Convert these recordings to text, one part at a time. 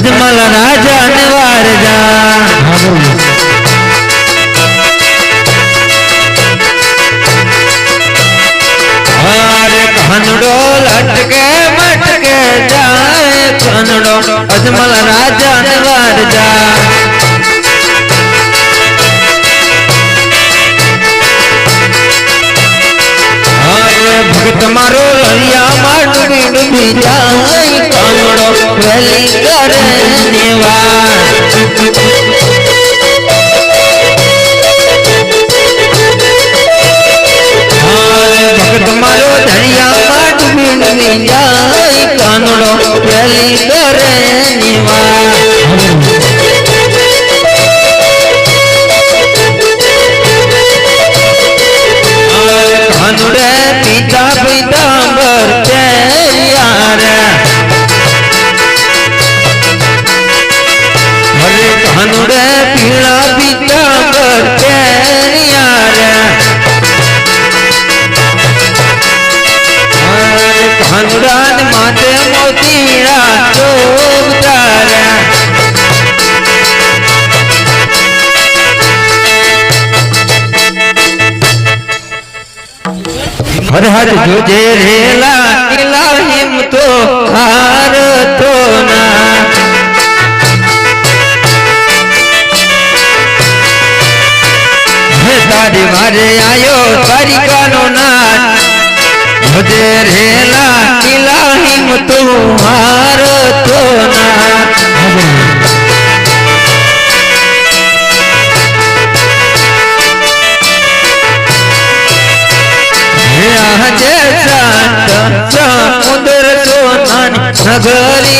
અજમલ રાજા ને વારજા અરે કનડો લટકે મટકે જાય કનડો અજમલ રાજા ને વારજા ભગત મારો લરિયામાં ડૂબી ડૂબી જાય કાનડો વેલી કરે નિવાર ભગત મારો દરિયામાં ડૂબી ડૂબી જાય કાનડો વેલી કરે નિવાર કાનુડે પીતા પીતાંબર યાર હરે કાનુડે પીળા પીતાંબર યાર કાનુડા ને માથે મોતીડા ચોગતારા हर हर जोजे रेला किला हिम तो हार तो ना तारी मारे आयो तारी कानो नाच जोजे रेला किला हिम तो हार तो ना समुद्र सोनान नगरी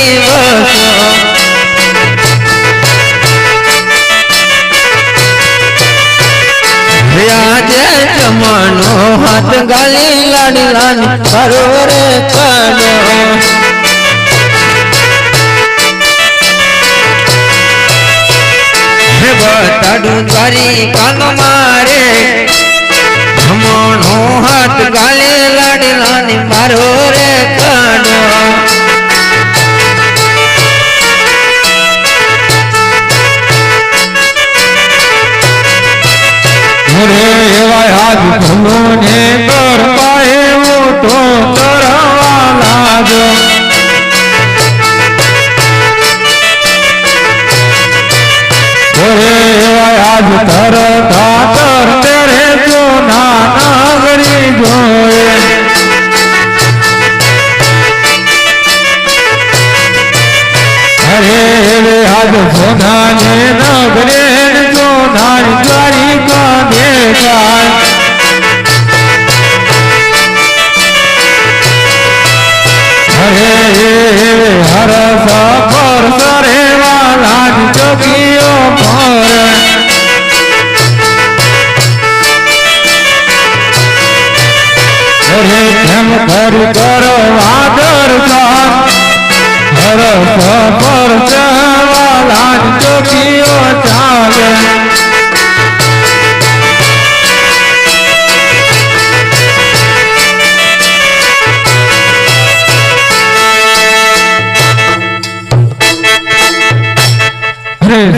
जमानो हाथ गाली लाड़ी लानी करो रे करो बताडू द्वारी कानो मारे मनो हाथ गाले लाड़ी लानी मारो रे कानो अरे एवा हाथ भलो ने कर पाए वो तो तरवा लागो अरे एवा हाथ तर धातर तेरे जो नाना गरी जोए अरे एवे हाथ सोना ने नगरे जो नारी द्वारी का देखा अरे हर सफर सरे वाला चौकियों पर अरे हम कर करो आदर का हर सफर वाला चौकियों चाले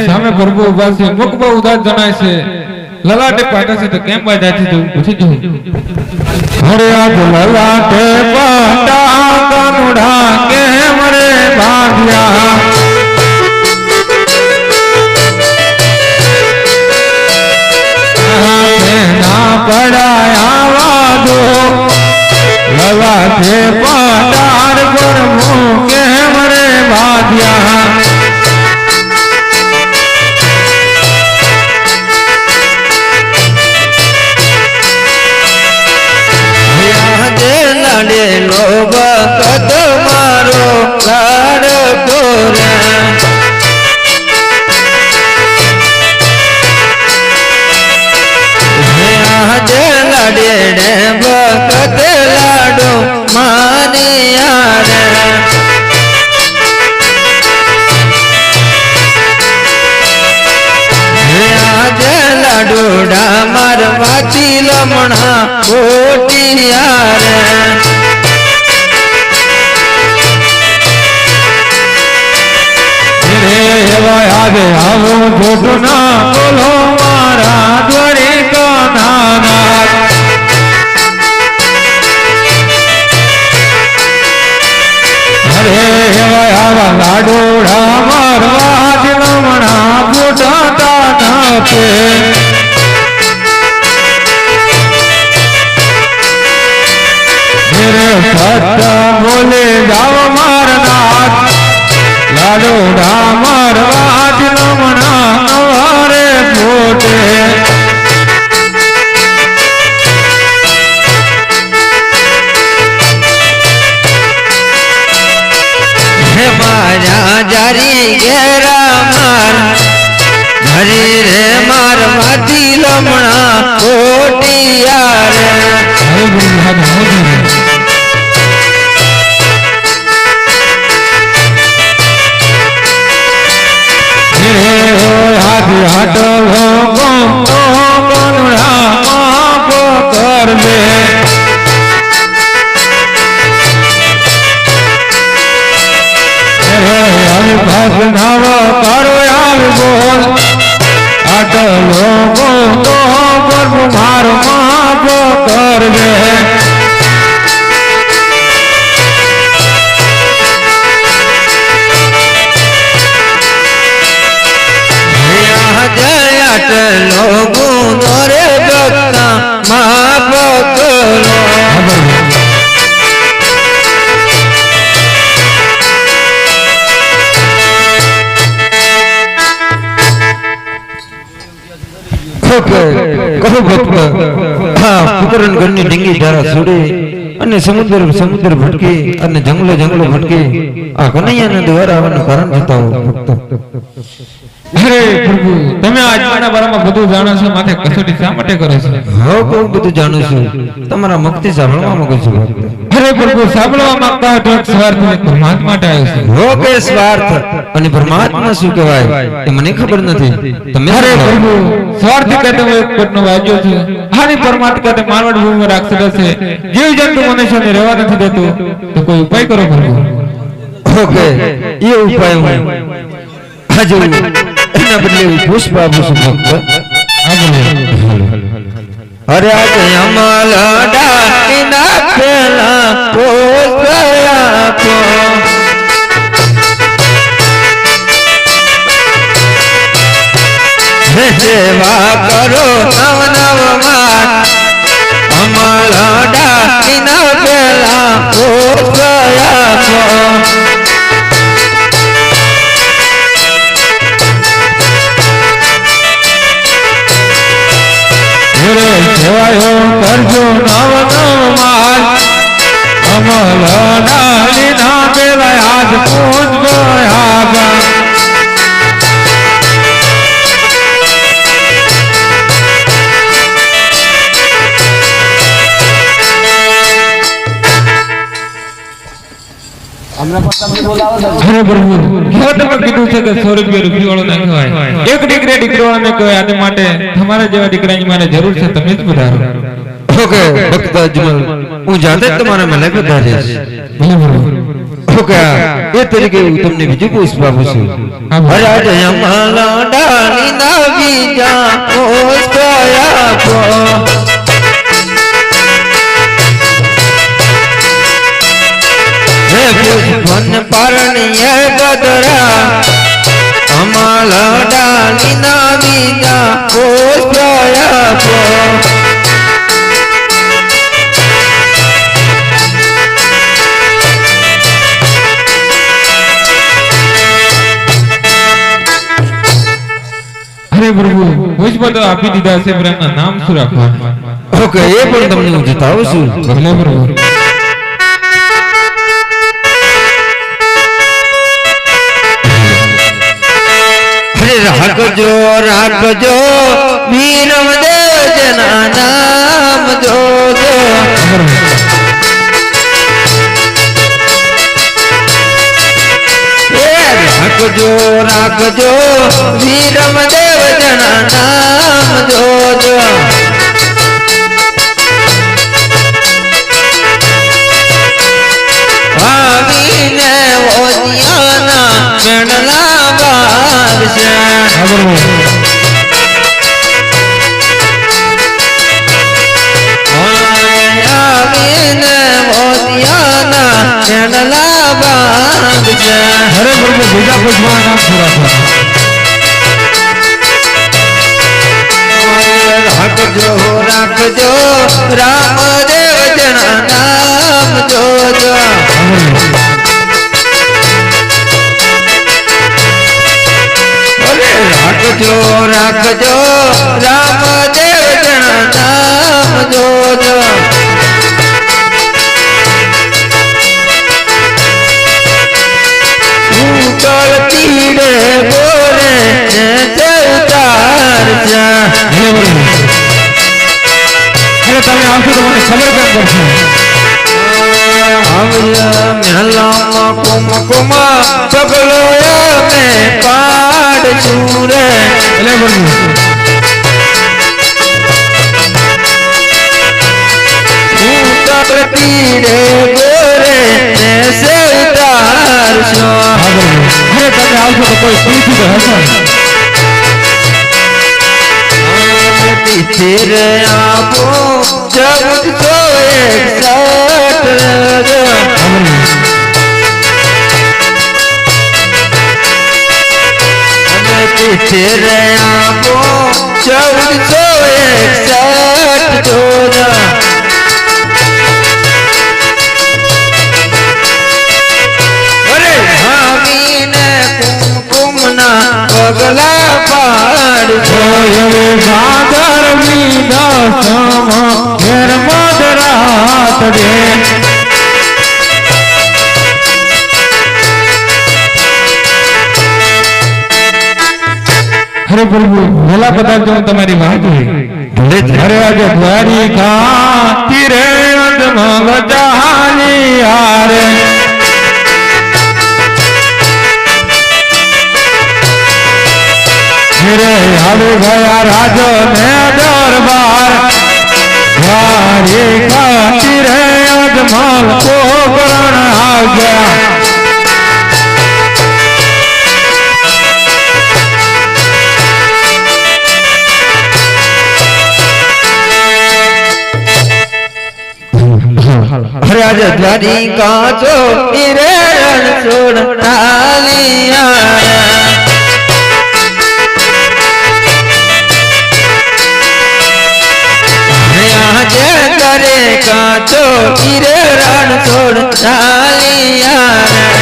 સામે પ્રભુ ઉભા છે મુખ બહુ ઉદાસ જણાય છે લલાટે પાટા છે તો કેમ બાધા છે તું પૂછી જો હરે આજ લલાટે પાટા કાનુડા કેમ રે ભાગ્યા ના પડાયા વાદો લલાટે પાટાર પરમો કેમ રે ભાગ્યા लो भगत मारो लाड कोरा आज लाडे भगत लाडो माने यार आज लाडोडा मार वाची लमणा बोटी यार આજે આવું જોતું ના બોલો મારા દ્વારિકાનાથ અરે આવા લાડોડા મારવા જ લમણા ફૂટતા નથી સત્ય બોલે જાવ મારનાથ લાડોડા મારવા જ લમણા નવારે ફૂટે મારા જારી ઘેરા માર હરી રે માર માતી લમણા કોટિયા રે હાટ કરજે નાવ કરો બોલ આટલો તો મારો માફ કરજે આટલો ગુનો રે ભક્તા માફ કરો પુત્રન ઘરની ડીંગી ધારા સુડી અને સમુદ્ર ભટકી અને જંગલો ભટકી આ કનૈયાના દ્વારા આવવાનું કારણ બતાવો અરે પ્રભુ તમે આજના બારામાં બધું જાણો છો માથે કસોટી શા માટે કરો છો હા બહુ બધું જાણું છું તમારા મુક્તિ સાંભળવા માંગુ છું અરે પ્રભુ સાંભળવા માંગતા હતો સ્વાર્થ અને પરમાત્મા માટે આવ્યો છું હો કે સ્વાર્થ અને પરમાત્મા શું કહેવાય એ મને ખબર નથી તમે અરે પ્રભુ સ્વાર્થ કહેતો એક પટનો વાજ્યો છે હાની પરમાત્મા કહેતે માનવડ ભૂમિમાં રાક્ષસ છે જીવ જંતુ મનુષ્યને રહેવા નથી દેતો તો કોઈ ઉપાય કરો પ્રભુ ઓકે એ ઉપાય હું આજે એના બદલે પુષ્પ આપું છું ભક્ત અરે આજે અમલ ડાકીના પેલા પુષ્પ આપો સેવા કરો નવ માં અમલ ડાકીના પેલા પુષ્પ આપો સેવાયો કરજો નવ માલ અમલ ડાલી ના પેલા આજ પૂજ આગા અરે પ્રભુ તમે કીધું છે કે 100 રૂપિયા વાળો ના કહેવાય એક દીકરો વાળો ના કહેવાય આને માટે તમારા જેવા દીકરાની મારે જરૂર છે તમે જ પધારો ઓકે ભક્ત અજમલ હું જાતે જ તમારા મહેલ પધારીશ ઓકે એ તરીકે હું તમને બીજું પુષ્પ આપું છું અરે આજે અમલ ડાલી ના બીજા પુષ્પ આપો પુષ્પન પરણીય ગદરા અમલ ડાલી ના બીજા પુષ્પ આપો અરે પ્રભુ પુષ્પ તો આપી દીધા છે પણ એમના નામ શું રાખવા ઓકે એ પણ તમને હું જતાવું છું ભલે પ્રભુ રાખજો વીરમ દેવના નામ જોજો રાખજો વીરમ દેવના નામ જોજો આવીને ઓદિયાના મેણલા બાર આવીને મોતિયાના ચેનલા બાંધશે. અરે પ્રભુ બીજા પૂછવાના નામ પૂરા કરો. રાખજો રાખજો રામદેવ જણા નામ જોજો. રાખજો રાખજો રામદેવ જણા નામ જોજો. ઉકળ તીરે બોલે ને ઉતારશે. તમે આવશો તો મને ખબર કેમ પડશે? મહેલામાં કુમકુમ પગલો અમે પાડશું રે. એટલે પ્રભુ ઉકળ તીરે બોલે ને ઉતારશો. અરે તમે આવશો તો કોઈ પૂછ્યું તો હશે ને? તીર આપો જગત તો 61 તીર આપો 1461 જોજા. અરે ભામીને કુમકુમના પગલા પાડજો. સાગર મીદા રાત દે. અરે પ્રભુ ભલા પદાર્થ હું તમારી વાત હોય. અરે આજે દ્વારિકા તીરે અંજમલ જહાની હારે. આવી ગયા રાજો ને દરબાર. દ્વારિકા તીરે અજમલ કોકરણ આવ્યા. અરે આજે દ્વારિકા છો રે સોડ ટાલિયા. આજે કરે કાચો રે રણ સોડ ટાલિયા.